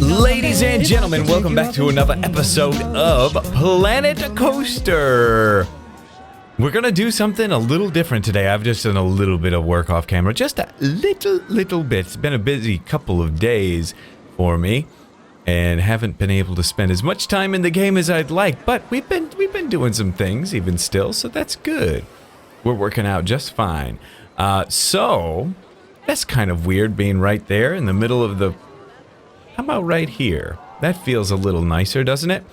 Ladies and gentlemen, welcome back to another episode of Planet Coaster. We're gonna do something a little different today. I've just done a little bit of work off camera, just a little bit. It's been a busy couple of days for me, and haven't been able to spend as much time in the game as I'd like. But we've been doing some things even still, so that's good. We're working out just fine. So that's kind of weird being right there in the middle of the. How about right here? That feels a little nicer, doesn't it?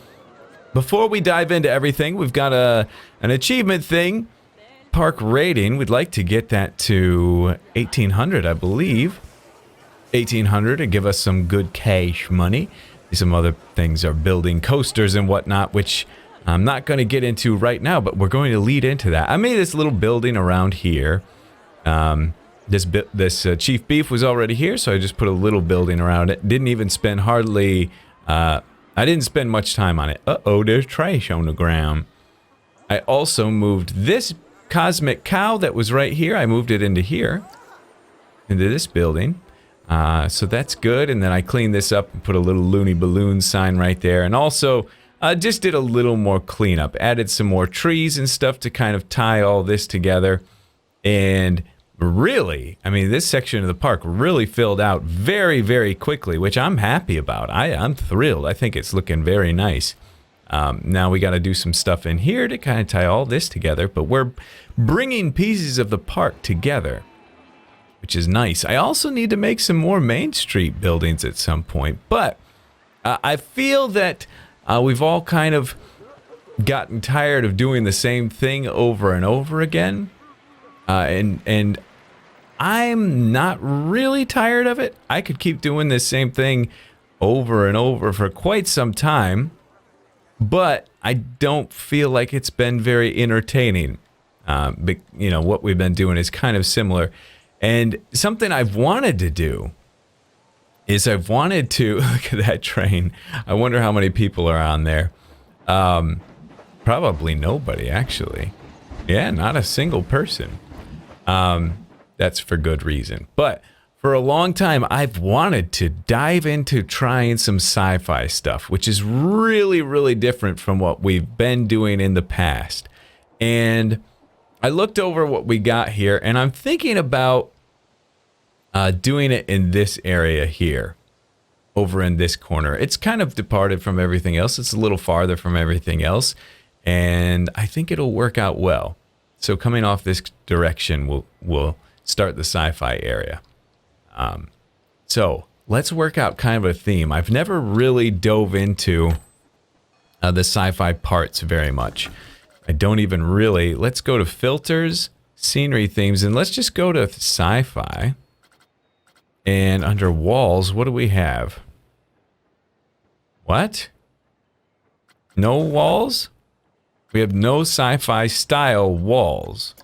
Before we dive into everything, we've got an achievement thing. Park rating. We'd like to get that to 1,800, I believe. 1,800 to give us some good cash money. Some other things are building coasters and whatnot, which I'm not going to get into right now, but we're going to lead into that. I made this little building around here. This Chief Beef was already here, so I just put a little building around it. Didn't even spend hardly... I didn't spend much time on it. Uh-oh, there's trash on the ground. I also moved this cosmic cow that was right here. I moved it into here. Into this building. So that's good. And then I cleaned this up and put a little loony balloon sign right there. And also, just did a little more cleanup. Added some more trees and stuff to kind of tie all this together. And... really, I mean, this section of the park really filled out very, very quickly, which I'm happy about. I'm thrilled. I think it's looking very nice. Now we got to do some stuff in here to kind of tie all this together, but we're bringing pieces of the park together, which is nice. I also need to make some more Main Street buildings at some point, but I feel that we've all kind of gotten tired of doing the same thing over and over again. And I'm not really tired of it. I could keep doing this same thing over and over for quite some time, but I don't feel like it's been very entertaining. But, you know, what we've been doing is kind of similar. And something I've wanted to do is I've wanted to... look at that train. I wonder how many people are on there. Probably nobody, actually. Yeah, not a single person. That's for good reason. But for a long time, I've wanted to dive into trying some sci-fi stuff, which is really, really different from what we've been doing in the past. And I looked over what we got here, and I'm thinking about doing it in this area here, over in this corner. It's kind of departed from everything else. It's a little farther from everything else, and I think it'll work out well. So coming off this direction, we'll start the sci-fi area. So let's work out kind of a theme. I've never really dove into the sci-fi parts very much. I don't even really. Let's go to filters, scenery themes, and let's just go to sci-fi. And under walls, what do we have? What? No walls? We have no sci-fi style walls.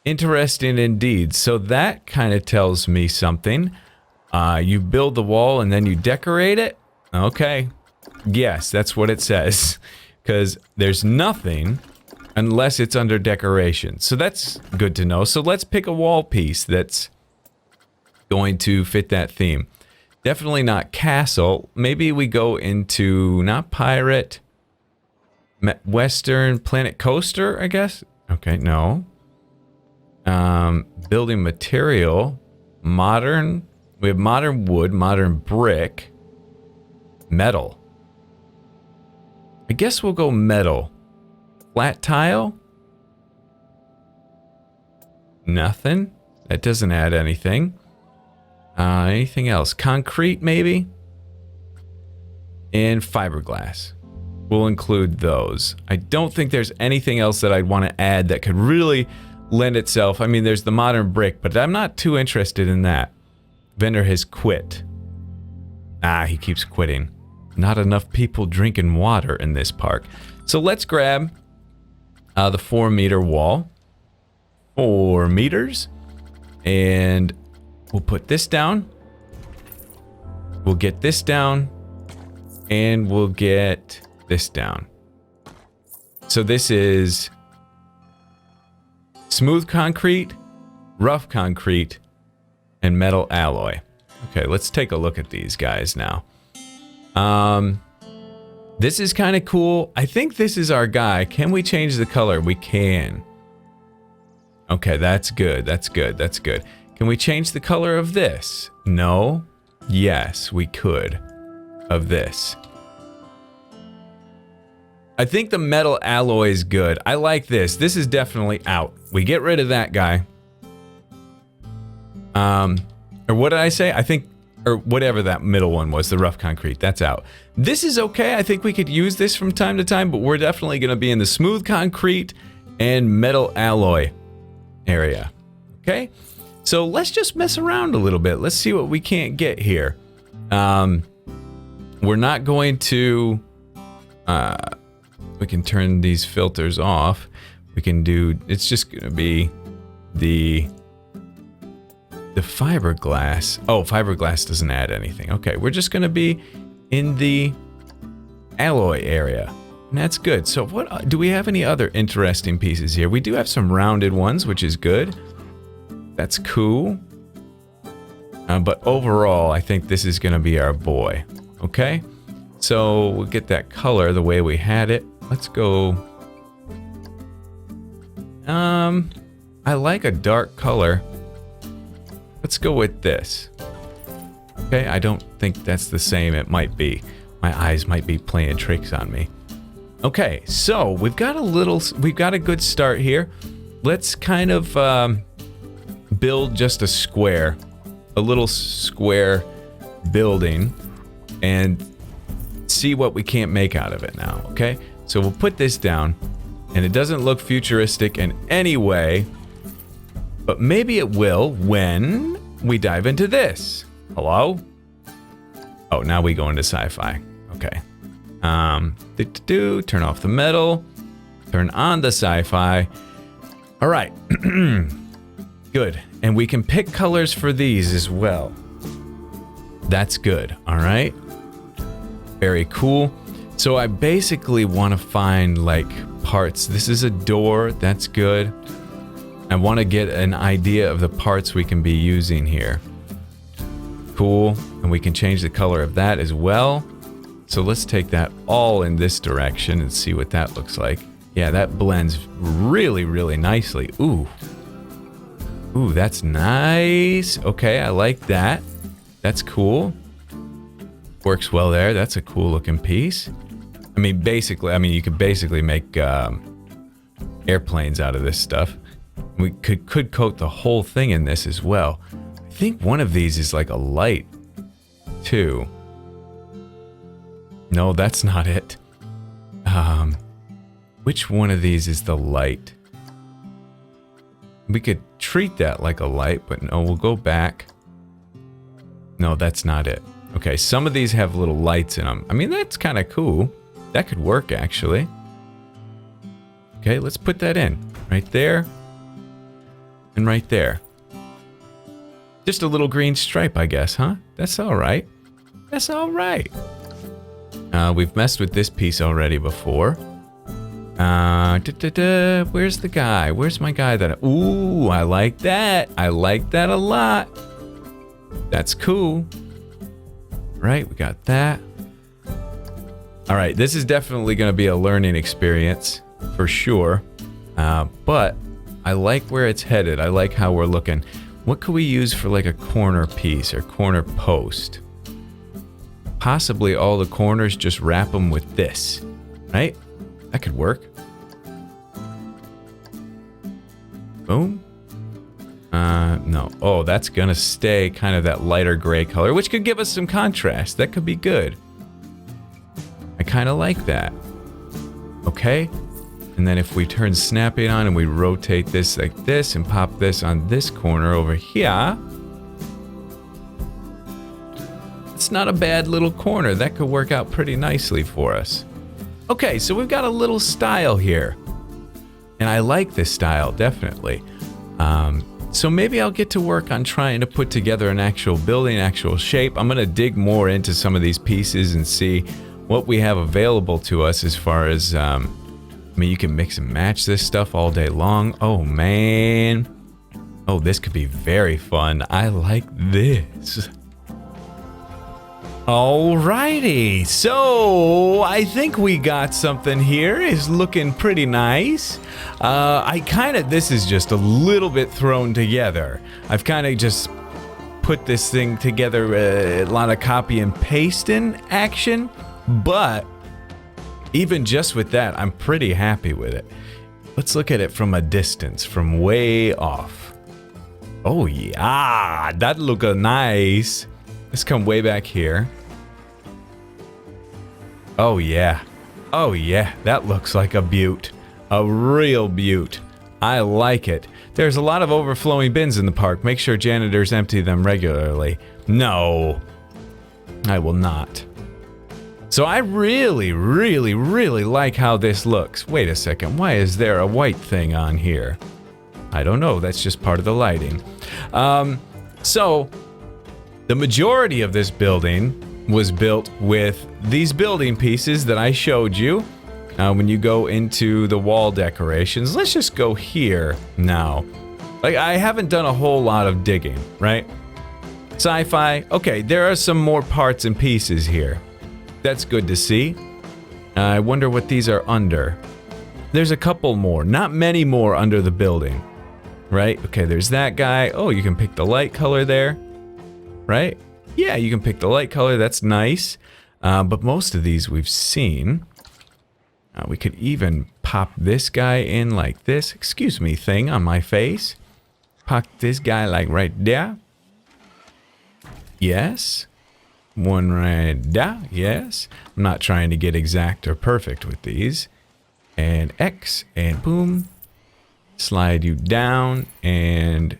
Interesting indeed. So that kind of tells me something. You build the wall and then you decorate it? Okay. Yes, that's what it says. Because there's nothing unless it's under decoration. So that's good to know. So let's pick a wall piece that's going to fit that theme. Definitely not castle. Maybe we go into, not pirate... Western Planet Coaster, I guess? Okay, no. Building material. Modern. We have modern wood, modern brick. Metal. I guess we'll go metal. Flat tile? Nothing. That doesn't add anything. Anything else? Concrete, maybe? And fiberglass. We'll include those. I don't think there's anything else that I'd want to add that could really lend itself. I mean, there's the modern brick, but I'm not too interested in that. Vendor has quit. He keeps quitting. Not enough people drinking water in this park. So let's grab the 4-meter wall. 4 meters. And we'll put this down. We'll get this down. And we'll get this down. So this is smooth concrete, rough concrete, and metal alloy. Okay, let's take a look at these guys now. This is kind of cool. I think this is our guy. Can we change the color? We can. Okay, that's good. That's good. That's good. Can we change the color of this? No. Yes, we could. Of this. I think the metal alloy is good. I like this. This is definitely out. We get rid of that guy. Or what did I say? I think, or whatever that middle one was, the rough concrete. That's out. This is okay. I think we could use this from time to time, but we're definitely going to be in the smooth concrete and metal alloy area. Okay? So let's just mess around a little bit. Let's see what we can't get here. We're not going to... we can turn these filters off. We can do... It's just going to be the fiberglass. Oh, fiberglass doesn't add anything. Okay, we're just going to be in the alloy area. And that's good. So what do we have any other interesting pieces here? We do have some rounded ones, which is good. That's cool. But overall, I think this is going to be our boy. Okay? So we'll get that color the way we had it. Let's go. I like a dark color. Let's go with this. Okay, I don't think that's the same. It might be. My eyes might be playing tricks on me. Okay, so we've got a good start here. Let's kind of build just a square, a little square building, and see what we can't make out of it now, okay? So we'll put this down, and it doesn't look futuristic in any way, but maybe it will when we dive into this. Hello? Oh, now we go into sci-fi. Okay. Turn off the metal. Turn on the sci-fi. All right. Good. And we can pick colors for these as well. That's good. All right. Very cool. So I basically want to find like parts. This is a door. That's good. I want to get an idea of the parts we can be using here. Cool. And we can change the color of that as well. So let's take that all in this direction and see what that looks like. Yeah, that blends really, really nicely. Ooh. Ooh, that's nice. Okay, I like that. That's cool. Works well there. That's a cool looking piece. I mean, you could basically make airplanes out of this stuff. We could coat the whole thing in this as well. I think one of these is like a light, too. No, that's not it. Which one of these is the light? We could treat that like a light, but no, we'll go back. No, that's not it. Okay, some of these have little lights in them. I mean, that's kind of cool. That could work, actually. Okay, let's put that in. Right there. And right there. Just a little green stripe, I guess, huh? That's all right. That's all right. We've messed with this piece already before. Where's the guy? Where's my guy that... Ooh, I like that. I like that a lot. That's cool. Right, we got that. All right, this is definitely going to be a learning experience for sure. But I like where it's headed. I like how we're looking. What could we use for like a corner piece or corner post? Possibly all the corners, just wrap them with this, right? That could work. Boom. No. Oh, that's gonna stay kind of that lighter gray color, which could give us some contrast. That could be good. I kind of like that. Okay. And then if we turn snapping on and we rotate this like this and pop this on this corner over here. It's not a bad little corner. That could work out pretty nicely for us. Okay, so we've got a little style here. And I like this style, definitely. So maybe I'll get to work on trying to put together an actual building, actual shape. I'm going to dig more into some of these pieces and see what we have available to us as far as... I mean, you can mix and match this stuff all day long. Oh, man. Oh, this could be very fun. I like this. Alrighty, so I think we got something here. It's looking pretty nice. This is just a little bit thrown together. I've kind of just put this thing together, a lot of copy and paste in action, but even just with that, I'm pretty happy with it. Let's look at it from a distance, from way off. Oh yeah, that look nice. Let's come way back here. Oh yeah. Oh yeah, that looks like a beaut. A real beaut. I like it. There's a lot of overflowing bins in the park. Make sure janitors empty them regularly. No, I will not. So I really, really, really like how this looks. Wait a second, why is there a white thing on here? I don't know, that's just part of the lighting. So, the majority of this building was built with these building pieces that I showed you. When you go into the wall decorations, let's just go here now. Like, I haven't done a whole lot of digging, right? Sci-fi, okay, there are some more parts and pieces here. That's good to see. I wonder what these are under. There's a couple more, not many more under the building, right? Okay, there's that guy. Oh, you can pick the light color there, right? Yeah, you can pick the light color, that's nice. But most of these we've seen. We could even pop this guy in like this. Excuse me, thing on my face. Pop this guy like right there. Yes. One right there, yes. I'm not trying to get exact or perfect with these. And X, and boom. Slide you down, and...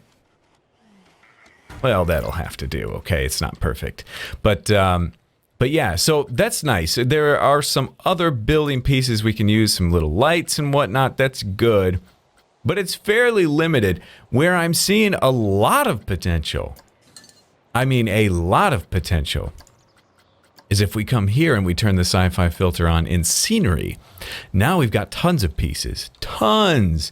well, that'll have to do, okay? It's not perfect. But yeah, so that's nice. There are some other building pieces we can use, some little lights and whatnot. That's good. But it's fairly limited. Where I'm seeing a lot of potential, I mean a lot of potential, is if we come here and we turn the sci-fi filter on in scenery. Now we've got tons of pieces. Tons!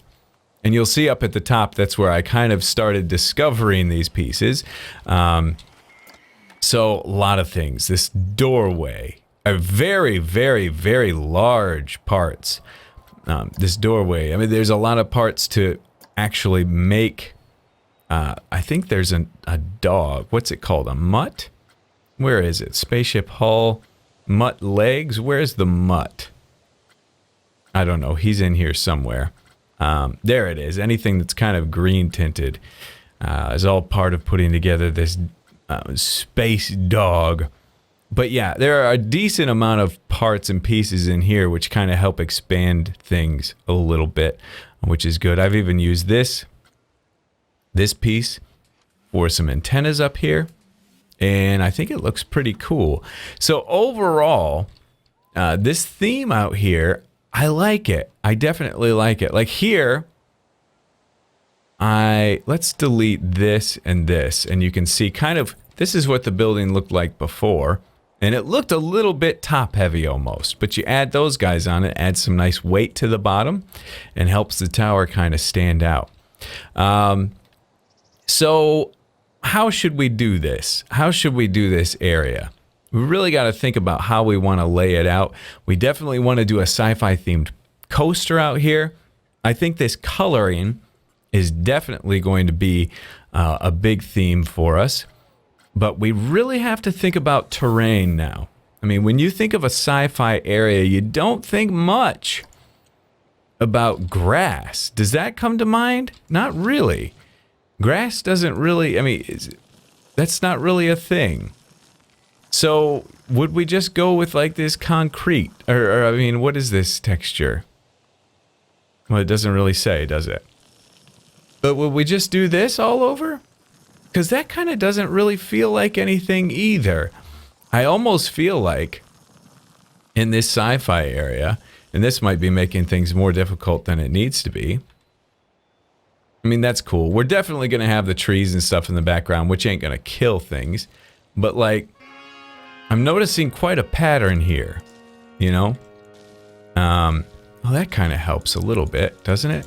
And you'll see up at the top, that's where I kind of started discovering these pieces. So, a lot of things. This doorway. Are very, very, very large parts. This doorway. I mean, there's a lot of parts to actually make... I think there's a dog. What's it called? A mutt? Where is it? Spaceship hull. Mutt legs? Where's the mutt? I don't know. He's in here somewhere. There it is. Anything that's kind of green tinted is all part of putting together this space dog. But yeah, there are a decent amount of parts and pieces in here which kind of help expand things a little bit, which is good. I've even used this piece for some antennas up here, and I think it looks pretty cool. So overall, this theme out here, I like it. I definitely like it. Like here, let's delete this, and you can see kind of, this is what the building looked like before, and it looked a little bit top heavy almost, but you add those guys on it, add some nice weight to the bottom, and helps the tower kind of stand out. So how should we do this? How should we do this area? We really got to think about how we want to lay it out. We definitely want to do a sci-fi themed coaster out here. I think this coloring is definitely going to be a big theme for us. But we really have to think about terrain now. I mean, when you think of a sci-fi area, you don't think much about grass. Does that come to mind? Not really. Grass doesn't really, I mean, that's not really a thing. So would we just go with like this concrete? Or I mean, what is this texture? Well, it doesn't really say, does it? But would we just do this all over? Because that kind of doesn't really feel like anything either. I almost feel like in this sci-fi area, and this might be making things more difficult than it needs to be. I mean, that's cool. We're definitely going to have the trees and stuff in the background, which ain't going to kill things. But like, I'm noticing quite a pattern here, you know? Well, that kind of helps a little bit, doesn't it?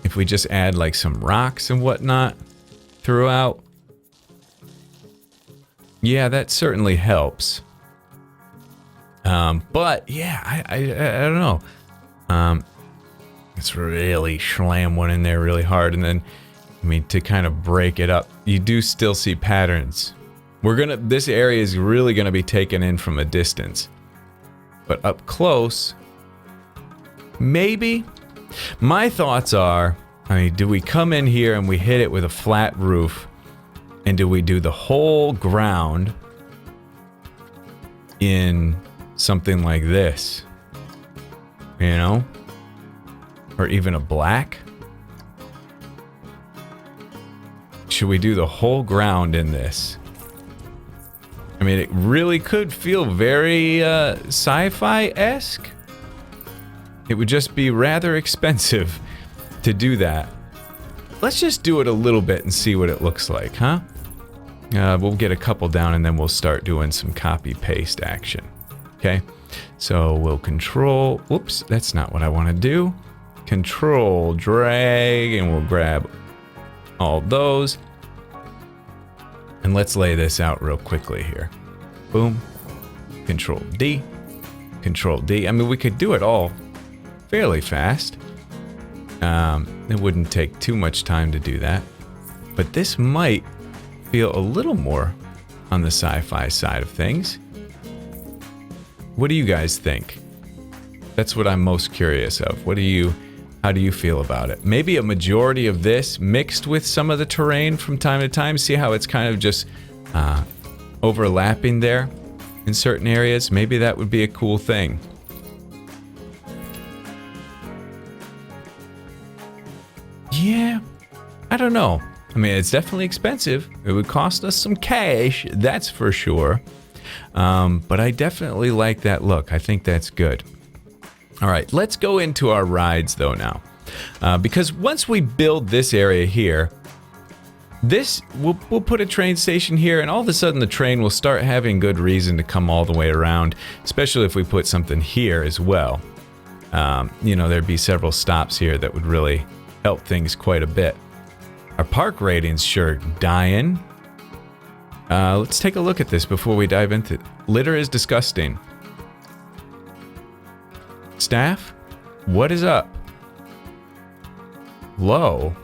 If we just add like some rocks and whatnot throughout. Yeah, that certainly helps. But yeah, I don't know. Let's really slam one in there really hard, and then, I mean, to kind of break it up, you do still see patterns. This area is really gonna be taken in from a distance, but up close, maybe. My thoughts are, I mean, do we come in here and we hit it with a flat roof, and do we do the whole ground in something like this, you know, or even a black? Should we do the whole ground in this? I mean, it really could feel very sci-fi-esque. It would just be rather expensive to do that. Let's just do it a little bit and see what it looks like, huh? We'll get a couple down and then we'll start doing some copy-paste action. Okay, so we'll control, whoops, that's not what I want to do. Control, drag, and we'll grab all those. And let's lay this out real quickly here. Boom, Control D, Control D. I mean, we could do it all fairly fast. It wouldn't take too much time to do that. But this might feel a little more on the sci-fi side of things. What do you guys think? That's what I'm most curious of. How do you feel about it? Maybe a majority of this mixed with some of the terrain from time to time. See how it's kind of just overlapping there in certain areas? Maybe that would be a cool thing. Yeah, I don't know. I mean, it's definitely expensive. It would cost us some cash, that's for sure. But I definitely like that look. I think that's good. All right, let's go into our rides though now. Because once we build this area here, we'll put a train station here, and all of a sudden the train will start having good reason to come all the way around, especially if we put something here as well. You know, there'd be several stops here that would really help things quite a bit. Our park rating's sure dying. Let's take a look at this before we dive into it. Litter is disgusting. Staff, what is up? Low.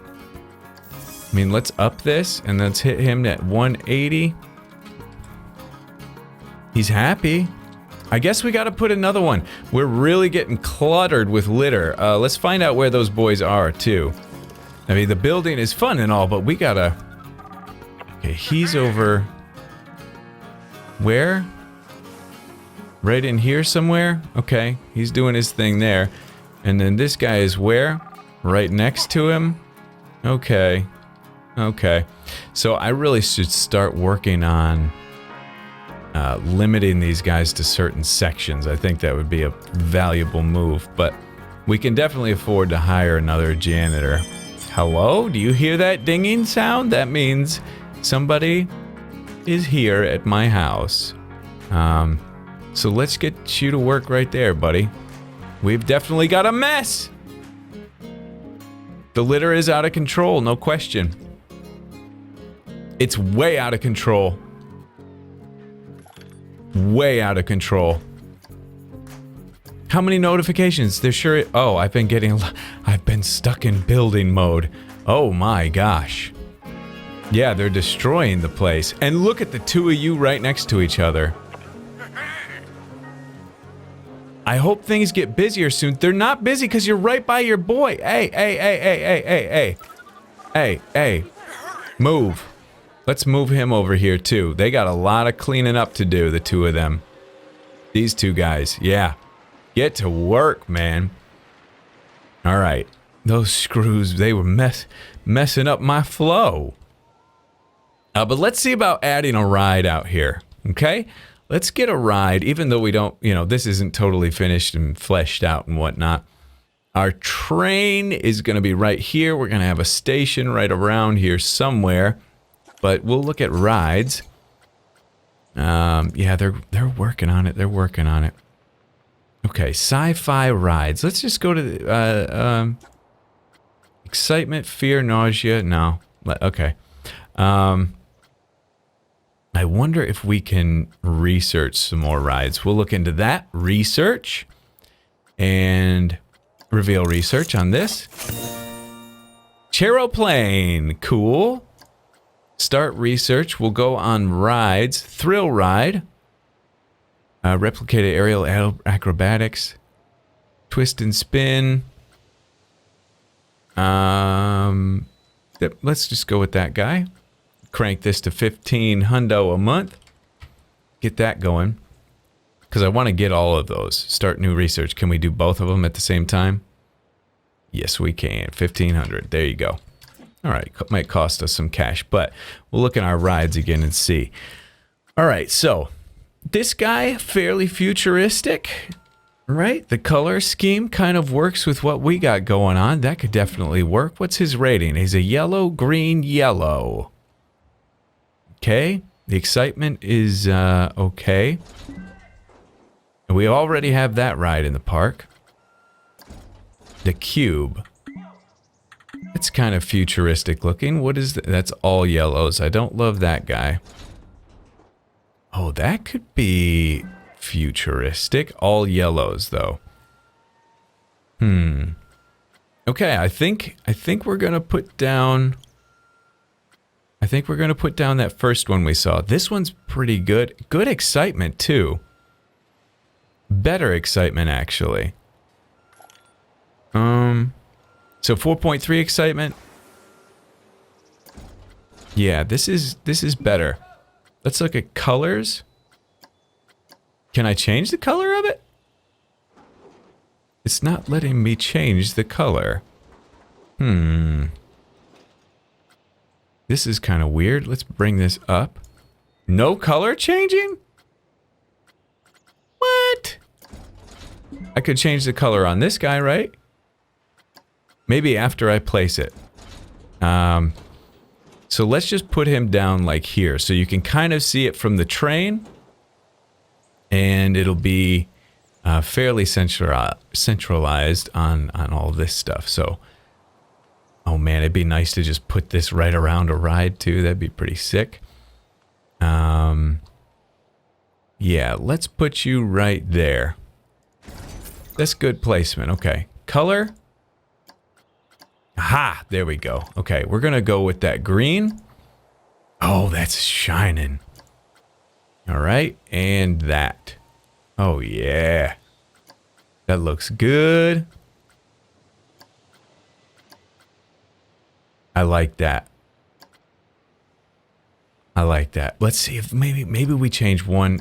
I mean, let's up this and let's hit him at 180. He's happy. I guess we gotta put another one. We're really getting cluttered with litter. Let's find out where those boys are too. I mean, the building is fun and all, but we gotta... Okay, he's over... Where? Right in here somewhere? Okay, he's doing his thing there. And then this guy is where? Right next to him? Okay. Okay. So I really should start working on limiting these guys to certain sections. I think that would be a valuable move, but we can definitely afford to hire another janitor. Hello? Do you hear that dinging sound? That means somebody is here at my house. So let's get you to work right there, buddy. We've definitely got a mess. The litter is out of control, no question. It's way out of control. Way out of control. How many notifications? There sure... Oh, I've been stuck in building mode. Oh my gosh. Yeah, they're destroying the place. And look at the two of you right next to each other. I hope things get busier soon. They're not busy because you're right by your boy. Hey, hey, hey, hey, hey, hey, hey. Hey, hey. Move. Let's move him over here too. They got a lot of cleaning up to do, the two of them. These two guys, yeah. Get to work, man. All right. Those screws, they were messing up my flow. But let's see about adding a ride out here, okay? Let's get a ride, even though we don't, you know, this isn't totally finished and fleshed out and whatnot. Our train is going to be right here. We're going to have a station right around here somewhere. But we'll look at rides. Yeah, they're working on it. They're working on it. Okay, sci-fi rides. Let's just go to the, Excitement, fear, nausea. No. Okay. I wonder if we can research some more rides. We'll look into that. Research. And reveal research on this. Charoplane. Cool. Start research. We'll go on rides. Thrill ride. Replicated aerial acrobatics. Twist and spin. Let's just go with that guy. Crank this to 15 hundo a month. Get that going. Because I want to get all of those. Start new research. Can we do both of them at the same time? Yes, we can. 1,500. There you go. All right. Might cost us some cash, but we'll look at our rides again and see. All right. So this guy, fairly futuristic, right? The color scheme kind of works with what we got going on. That could definitely work. What's his rating? He's a yellow, green, yellow. Okay. The excitement is okay. And we already have that ride in the park. The cube. It's kind of futuristic looking. What is that? That's all yellows. I don't love that guy. Oh, that could be futuristic. All yellows, though. Okay, I think we're gonna put down. I think we're gonna put down that first one we saw. This one's pretty good. Good excitement too. Better excitement actually. So 4.3 excitement. Yeah, this is better. Let's look at colors. Can I change the color of it? It's not letting me change the color. This is kind of weird. Let's bring this up. No color changing? What? I could change the color on this guy, right? Maybe after I place it. So let's just put him down like here so you can kind of see it from the train. And it'll be fairly centralized on all this stuff. So, oh man, it'd be nice to just put this right around a ride too. That'd be pretty sick. Yeah, let's put you right there. That's good placement. Okay. Color. Aha, there we go. Okay, we're gonna go with that green. Oh, that's shining. All right, and that. Oh yeah. That looks good. I like that. I like that. Let's see if maybe we change one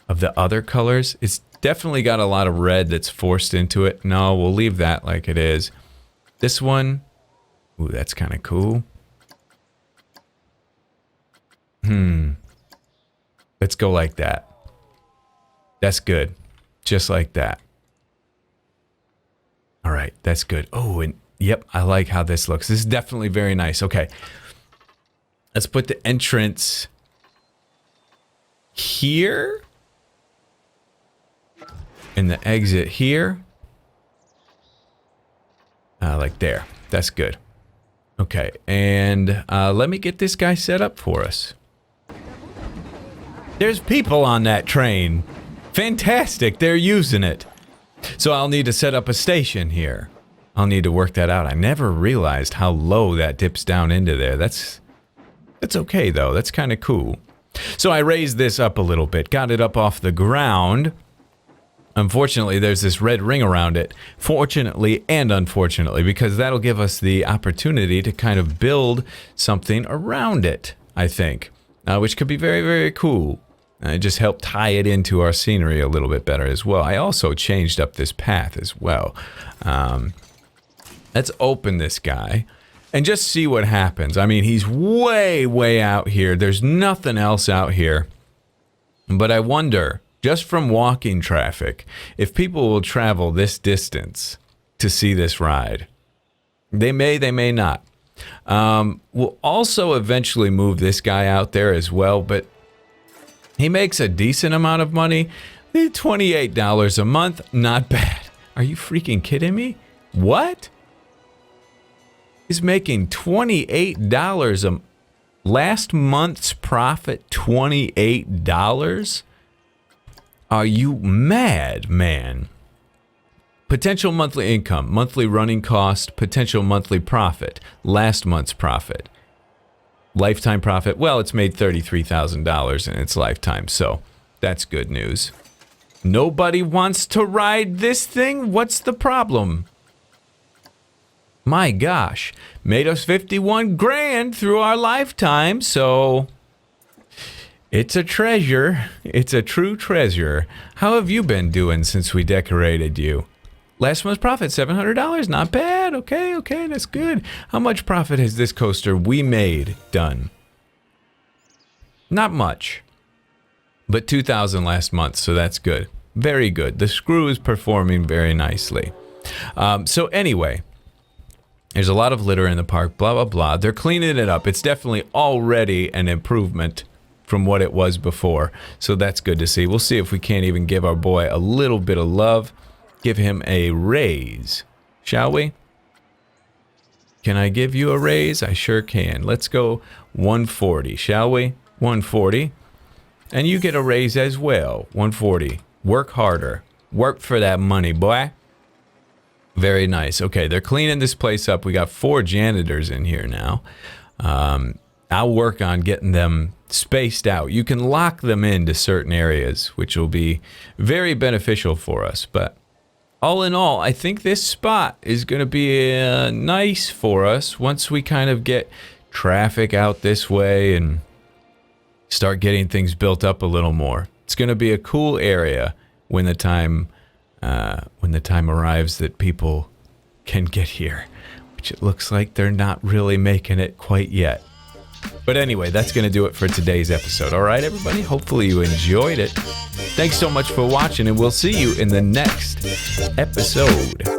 of the other colors. It's definitely got a lot of red that's forced into it. No, we'll leave that like it is. This one. Ooh, that's kind of cool. Let's go like that. That's good. Just like that. All right, that's good. Oh, and yep, I like how this looks. This is definitely very nice. Okay. Let's put the entrance here. And the exit here. Like there. That's good. Okay, and let me get this guy set up for us. There's people on that train. Fantastic, they're using it. So I'll need to set up a station here. I'll need to work that out. I never realized how low that dips down into there. That's okay though, that's kind of cool. So I raised this up a little bit, got it up off the ground. Unfortunately, there's this red ring around it. Fortunately and unfortunately, because that'll give us the opportunity to kind of build something around it, I think. Which could be very, very cool. Just help tie it into our scenery a little bit better as well. I also changed up this path as well. Let's open this guy and just see what happens. I mean, he's way, way out here. There's nothing else out here. But I wonder, just from walking traffic, if people will travel this distance to see this ride. They may not. We'll also eventually move this guy out there as well, but he makes a decent amount of money. $28 a month, not bad. Are you freaking kidding me? What? is making $28 a last month's profit, $28? Are you mad, man? Potential monthly income, monthly running cost, potential monthly profit, last month's profit. Lifetime profit, well, it's made $33,000 in its lifetime, so that's good news. Nobody wants to ride this thing? What's the problem? My gosh, made us 51 grand through our lifetime, so it's a treasure. It's a true treasure. How have you been doing since we decorated you? Last month's profit, $700. Not bad. Okay, that's good. How much profit has this coaster we made done? Not much. But $2,000 last month, so that's good. Very good. The screw is performing very nicely. So anyway, there's a lot of litter in the park, blah, blah, blah. They're cleaning it up. It's definitely already an improvement from what it was before. So that's good to see. We'll see if we can't even give our boy a little bit of love. Give him a raise, shall we? Can I give you a raise? I sure can. Let's go 140, shall we? 140. And you get a raise as well, 140. Work harder. Work for that money, boy. Very nice. Okay, they're cleaning this place up. We got 4 janitors in here now. I'll work on getting them spaced out. You can lock them into certain areas, which will be very beneficial for us. But all in all, I think this spot is going to be nice for us once we kind of get traffic out this way and start getting things built up a little more. It's going to be a cool area when the time arrives that people can get here, which it looks like they're not really making it quite yet. But anyway, that's going to do it for today's episode. All right, everybody? Hopefully you enjoyed it. Thanks so much for watching, and we'll see you in the next episode.